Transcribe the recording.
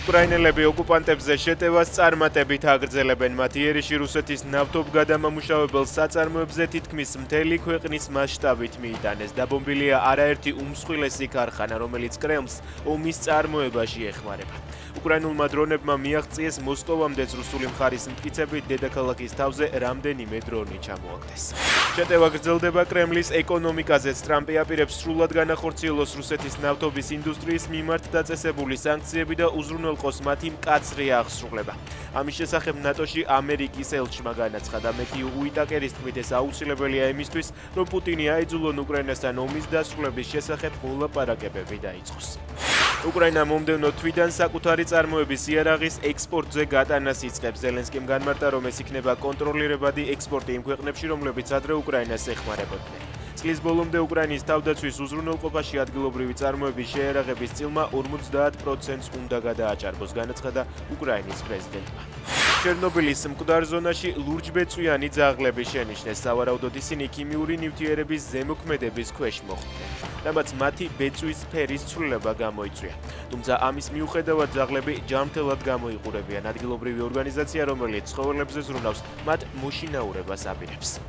უკრაინელები ოკუპანტებზე შეტევას წარმატებით აგრძელებენ. მათ იერიში რუსეთის ნავთობგადამამუშავებელ საწარმოებზე თითქმის მთელი ქვეყნის მასშტაბით მიიტანეს. დაბომბილია არაერთი უმსხვილესი ქარხანა, რომელიც კრემლს ომის წარმოებაში ეხმარება. უკრაინულმა დრონებმა მიაღწიეს მოსკოვამდეც რუსული მხარის მტკიცებით დედაქალაქის თავზე რამდენიმე დრონი ჩამოაგდეს. შეტევა გრძელდება კრემლის ეკონომიკაზეც. ტრამპი აპირებს სრულად განახორციელოს რუსეთის ნავთობის ინდუსტრიის მიმართ დაწესებული სანქციები და უზრუნველყოს მათი მკაცრი აღსრულება. ამის შესახებ ნატოში ამერიკის ელჩმა განაცხადა. მეთიუ უიტაკერის თქმით, ეს აუცილებელია იმისთვის, რომ პუტინი აიძულონ უკრაინასთან ომის დასრულების შესახებ მოლაპარაკებები დაიწყოს. უკრაინა მომდევნო თვიდან საკუთარი წარმოების იარაღის ექსპორტზე გატანას იწყებს. ზელენსკიმ განმარტა, რომ ეს იქნება კონტროლირებადი ექსპორტი იმ ქვეყნებში, რომლებიც ადრე უკრაინას ეხმარებოდნენ. წლის ბოლომდე უკრაინის თავდაცვის უზრუნველყოფაში ადგილობრივი წარმოების შეერაღების წილმა 50%-ს უნდა გადააჭარბოს, განაცხადა უკრაინის პრეზიდენტმა. ჩერნობილის მკვდარ ზონაში ლურჯბეწვიანი ძაღლები შენიშნეს. სავარაუდოდ ისინი ქიმიური ნივთიერების ზემოქმედების ქვეშ მოხვდნენ, რამაც მათი ბეწვის ფერის ცვლილება გამოიწვია. თუმცა ამის მიუხედავად ძაღლები ჯანმრთელად გამოიყურებიან. ადგილობრივი ორგანიზაცია, რომელიც ცხოველებზე ზრუნავს, მათ მოშინაურებას აპირებს.